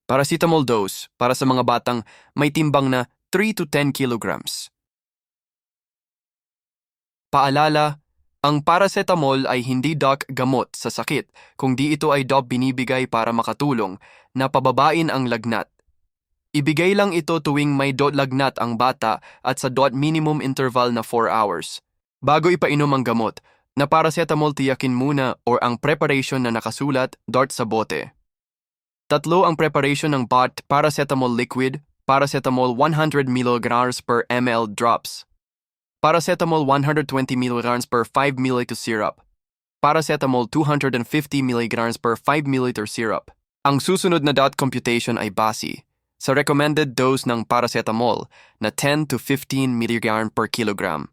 Paracetamol dose para sa mga batang may timbang na 3 to 10 kilograms. Paalala, ang paracetamol ay hindi gamot sa sakit, kundi ito ay binibigay para makatulong na pababain ang lagnat. Ibigay lang ito tuwing may lagnat ang bata at sa minimum interval na 4 hours. Bago ipainom ang gamot, na paracetamol tiyakin muna or ang preparation na nakasulat sa bote. 3 ang preparation ng paracetamol liquid, paracetamol 100 mg per ml drops, paracetamol 120 mg per 5 ml syrup, paracetamol 250 mg per 5 ml syrup. Ang susunod na computation ay base sa recommended dose ng paracetamol na 10 to 15 mg per kilogram.